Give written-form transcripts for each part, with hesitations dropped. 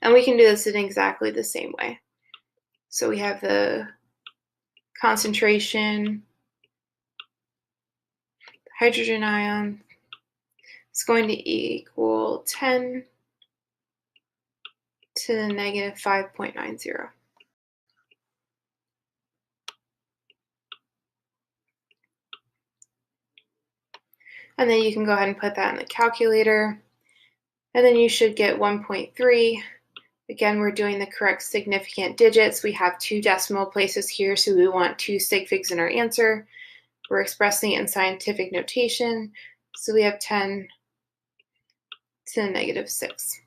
And we can do this in exactly the same way. So we have the concentration, hydrogen ion is going to equal 10 to the negative 5.90. And then you can go ahead and put that in the calculator. And then you should get 1.3. Again, we're doing the correct significant digits. We have 2 decimal places here, so we want 2 sig figs in our answer. We're expressing it in scientific notation, so we have 10 to the negative 6.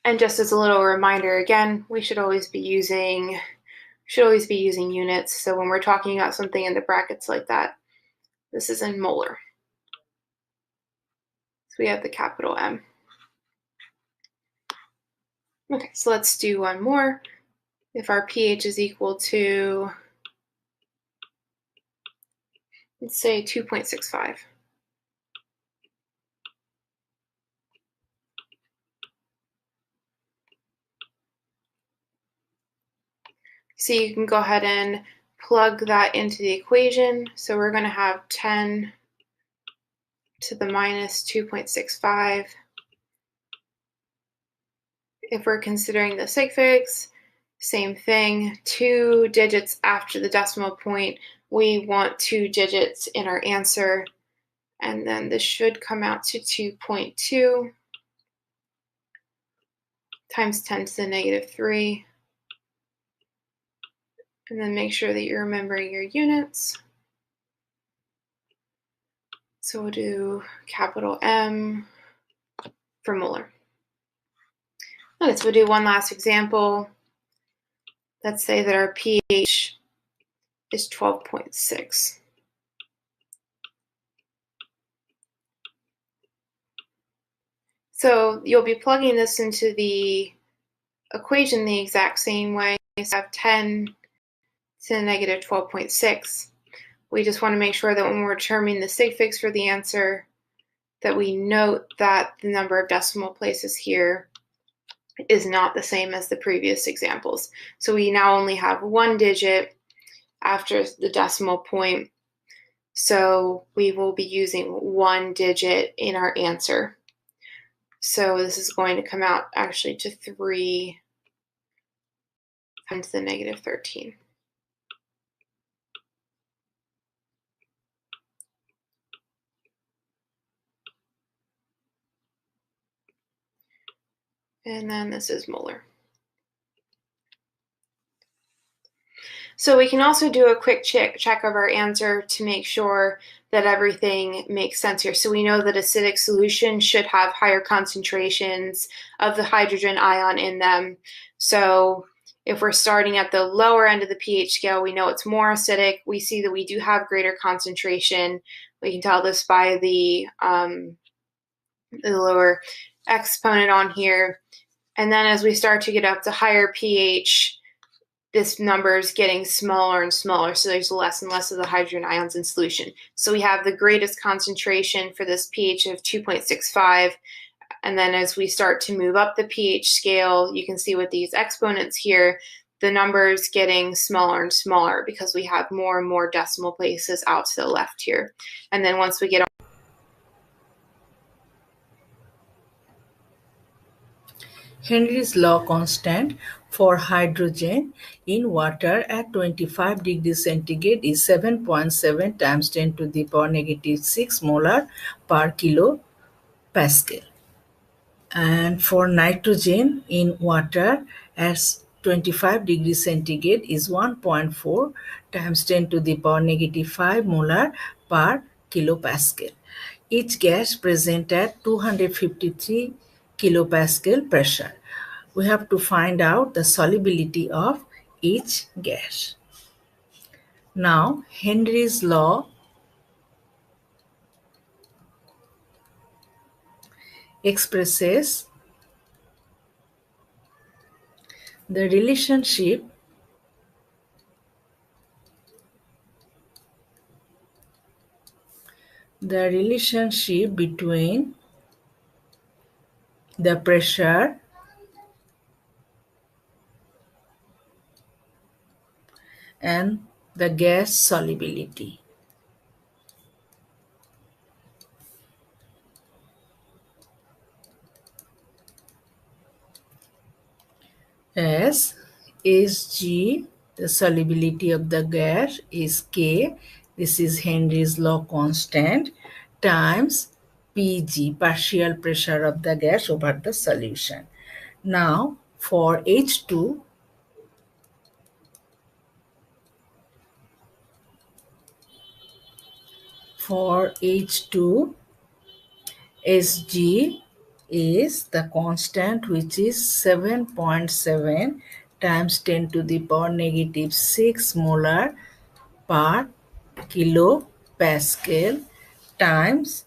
And just as a little reminder, again, we should always be using units. So when we're talking about something in the brackets like that, this is in molar. So we have the capital M. Okay, so let's do one more. If our pH is equal to, let's say 2.65. So you can go ahead and plug that into the equation. So we're going to have 10 to the minus 2.65. If we're considering the sig figs, same thing, 2 digits after the decimal point. We want 2 digits in our answer, and then this should come out to 2.2 times 10 to the negative 3. And then make sure that you're remembering your units. So we'll do capital M for molar. Okay, so we'll do one last example. Let's say that our pH is 12.6. So you'll be plugging this into the equation the exact same way. So have 10 to the negative 12.6. We just want to make sure that when we're determining the sig figs for the answer, that we note that the number of decimal places here is not the same as the previous examples. So we now only have 1 digit after the decimal point. So we will be using 1 digit in our answer. So this is going to come out actually to 3 times the negative 13. And then this is molar. So we can also do a quick check of our answer to make sure that everything makes sense here. So we know that acidic solution should have higher concentrations of the hydrogen ion in them. So if we're starting at the lower end of the pH scale, we know it's more acidic. We see that we do have greater concentration. We can tell this by the lower exponent on here. And then as we start to get up to higher pH, this number is getting smaller and smaller, so there's less and less of the hydrogen ions in solution. So we have the greatest concentration for this pH of 2.65, and then as we start to move up the pH scale, you can see with these exponents here, the number is getting smaller and smaller because we have more and more decimal places out to the left here. And then once we get Henry's law constant for hydrogen in water at 25 degrees centigrade is 7.7 times 10 to the power negative 6 molar per kilo Pascal. And for nitrogen in water at 25 degrees centigrade is 1.4 times 10 to the power negative 5 molar per kilopascal. Each gas present at 253 kilopascal pressure. We have to find out the solubility of each gas. Now, Henry's law expresses the relationship between the pressure and the gas solubility. As Hg, the solubility of the gas, is K, this is Henry's law constant, times Pg, partial pressure of the gas over the solution. Now for H2, Sg is the constant, which is 7.7 times 10 to the power negative 6 molar per kilopascal times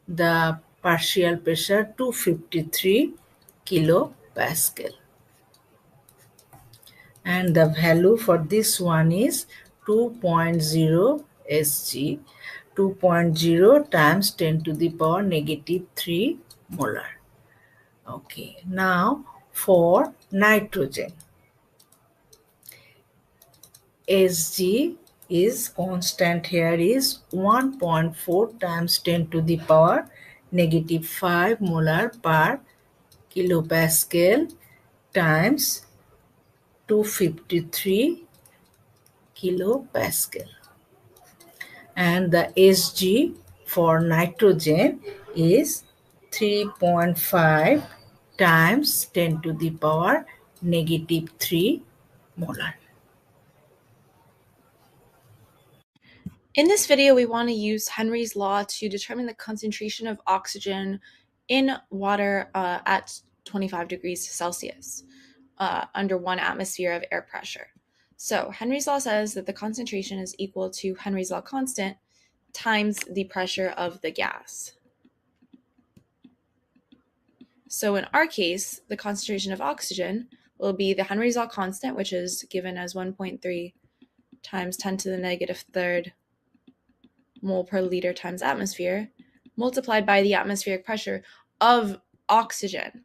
the partial pressure 253 kilopascal. And the value for this one is 2.0 Sg, 2.0 times 10 to the power negative 3 molar. Okay, now for nitrogen, Sg is constant here is 1.4 times 10 to the power negative 5 molar per kilopascal times 253 kilopascal. And the Sg for nitrogen is 3.5 times 10 to the power negative 3 molar. In this video, we want to use Henry's law to determine the concentration of oxygen in water at 25 degrees Celsius under 1 atmosphere of air pressure. So Henry's law says that the concentration is equal to Henry's law constant times the pressure of the gas. So in our case, the concentration of oxygen will be the Henry's law constant, which is given as 1.3 times 10 to the negative third mole per liter times atmosphere, multiplied by the atmospheric pressure of oxygen.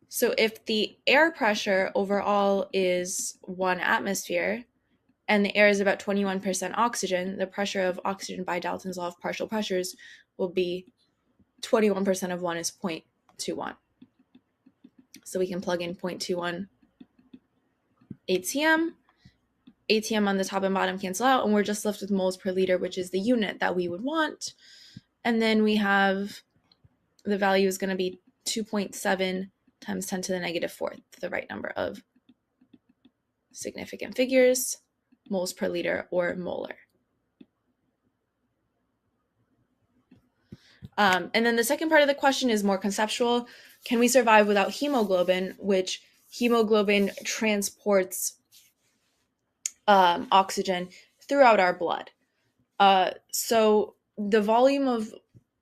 So if the air pressure overall is 1 atmosphere, and the air is about 21% oxygen, the pressure of oxygen by Dalton's law of partial pressures will be 21% of 1 is 0.21. So we can plug in 0.21 ATM. ATM on the top and bottom cancel out, and we're just left with moles per liter, which is the unit that we would want. And then we have the value is going to be 2.7 times 10 to the negative fourth, the right number of significant figures, moles per liter or molar. And then the second part of the question is more conceptual. Can we survive without hemoglobin, which hemoglobin transports oxygen throughout our blood? So the volume of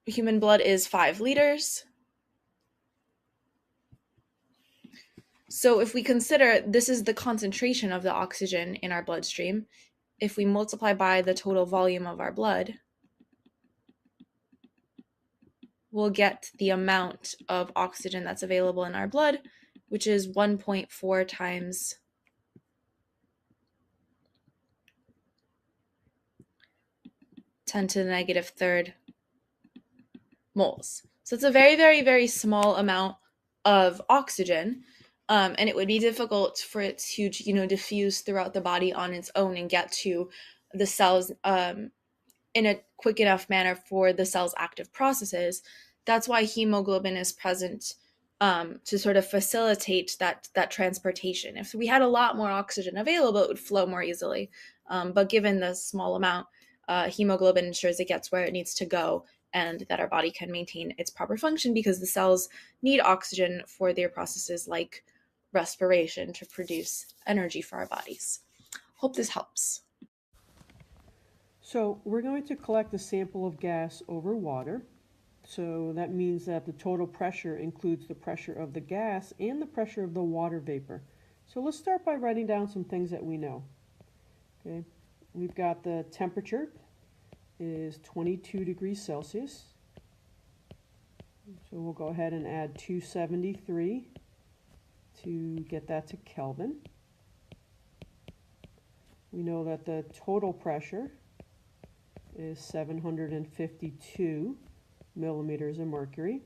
human blood is 5 liters. So if we consider this is the concentration of the oxygen in our bloodstream, if we multiply by the total volume of our blood, we'll get the amount of oxygen that's available in our blood, which is 1.4 times 10 to the negative third moles. So it's a very, very, very small amount of oxygen, and it would be difficult for it to, diffuse throughout the body on its own and get to the cells in a quick enough manner for the cell's active processes. That's why hemoglobin is present to sort of facilitate that transportation. If we had a lot more oxygen available, it would flow more easily. But given the small amount, hemoglobin ensures it gets where it needs to go and that our body can maintain its proper function because the cells need oxygen for their processes like respiration to produce energy for our bodies. Hope this helps. So we're going to collect a sample of gas over water. So that means that the total pressure includes the pressure of the gas and the pressure of the water vapor. So let's start by writing down some things that we know. Okay, we've got the temperature is 22 degrees Celsius. So we'll go ahead and add 273 to get that to Kelvin. We know that the total pressure is 752 millimeters of mercury.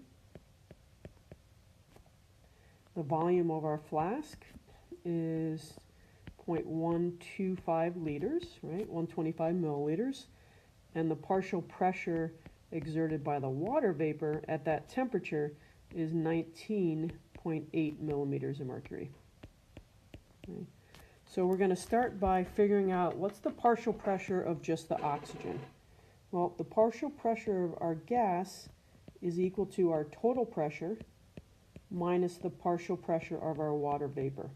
The volume of our flask is 0.125 liters, right? 125 milliliters. And the partial pressure exerted by the water vapor at that temperature is 19.8 millimeters of mercury. Okay. So we're going to start by figuring out what's the partial pressure of just the oxygen. Well, the partial pressure of our gas is equal to our total pressure minus the partial pressure of our water vapor.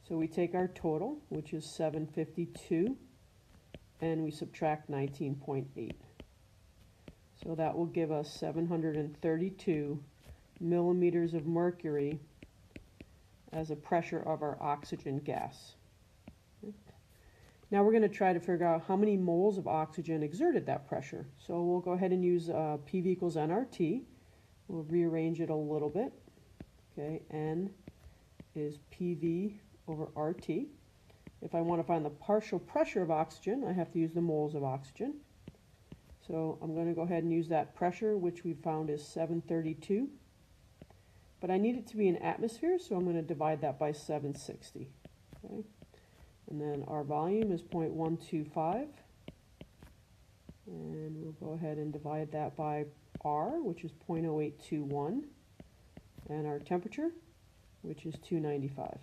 So we take our total, which is 752, and we subtract 19.8. So that will give us 732 millimeters of mercury as a pressure of our oxygen gas. Okay. Now we're going to try to figure out how many moles of oxygen exerted that pressure. So we'll go ahead and use PV equals nRT. We'll rearrange it a little bit. Okay, N is PV over RT. If I want to find the partial pressure of oxygen, I have to use the moles of oxygen. So I'm going to go ahead and use that pressure, which we found is 732. But I need it to be in atmosphere, so I'm going to divide that by 760. Okay? And then our volume is 0.125. And we'll go ahead and divide that by R, which is 0.0821. And our temperature, which is 295.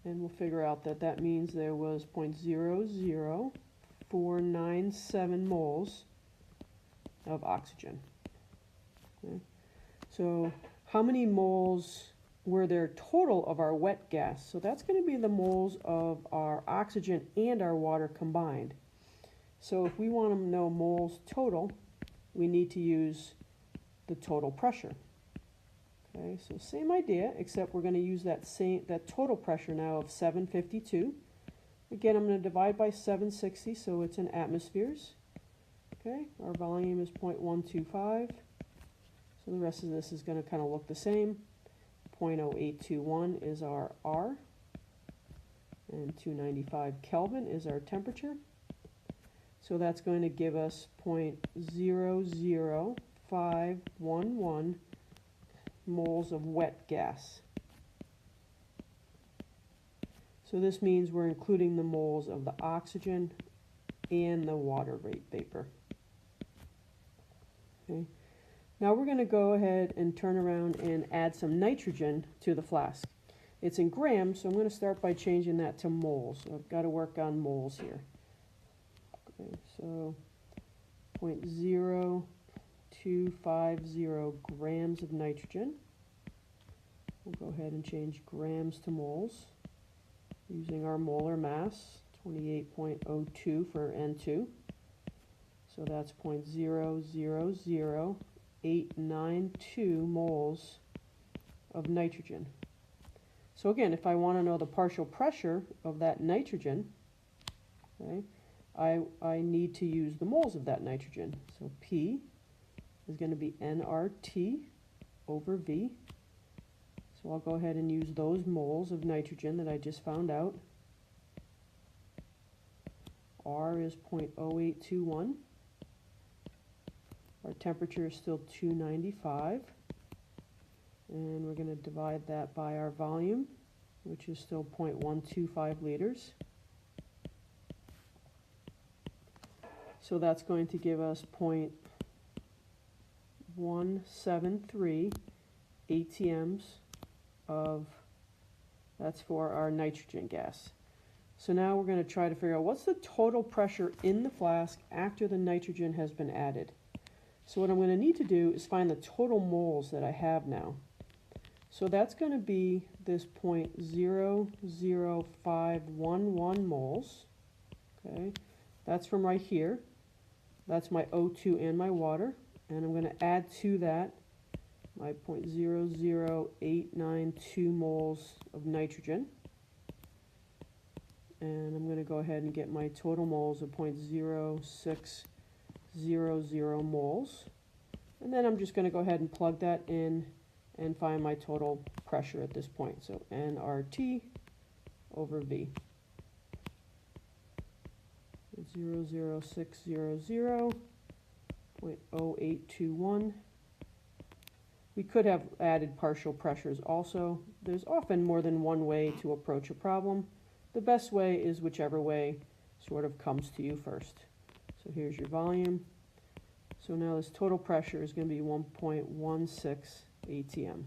And we'll figure out that that means there was 0.00497 moles of oxygen. Okay. So how many moles were there total of our wet gas? So that's going to be the moles of our oxygen and our water combined. So if we want to know moles total, we need to use the total pressure. Okay, so same idea, except we're going to use that total pressure now of 752. Again, I'm going to divide by 760, so it's in atmospheres. Okay, our volume is 0.125. So the rest of this is going to kind of look the same. 0.0821 is our R, and 295 Kelvin is our temperature. So that's going to give us 0.00511 moles of wet gas. So this means we're including the moles of the oxygen and the water vapor. Okay. Now we're going to go ahead and turn around and add some nitrogen to the flask. It's in grams, so I'm going to start by changing that to moles. So I've got to work on moles here. Okay, so 0.0250 grams of nitrogen. We'll go ahead and change grams to moles using our molar mass, 28.02 for N2. So that's 0.000892 moles of nitrogen. So again, if I want to know the partial pressure of that nitrogen, okay, I need to use the moles of that nitrogen. So P is going to be nRT over V. So I'll go ahead and use those moles of nitrogen that I just found out. R is 0.0821. Our temperature is still 295. And we're going to divide that by our volume, which is still 0.125 liters. So that's going to give us 0.173 ATMs of, that's for our nitrogen gas. So now we're going to try to figure out what's the total pressure in the flask after the nitrogen has been added. So what I'm going to need to do is find the total moles that I have now. So that's going to be this 0.00511 moles. Okay, that's from right here. That's my O2 and my water. And I'm going to add to that my 0.00892 moles of nitrogen. And I'm going to go ahead and get my total moles of 0.0600 moles. And then I'm just going to go ahead and plug that in and find my total pressure at this point. So nRT over V. 00600.0821. We could have added partial pressures also. There's often more than one way to approach a problem. The best way is whichever way sort of comes to you first. So here's your volume. So now this total pressure is going to be 1.16 atm.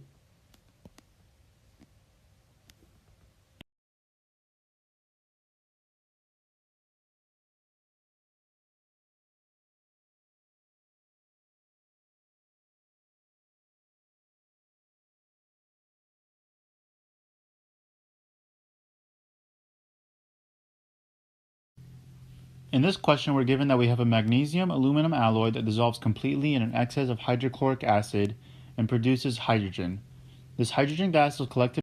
In this question, we're given that we have a magnesium-aluminum alloy that dissolves completely in an excess of hydrochloric acid and produces hydrogen. This hydrogen gas is collected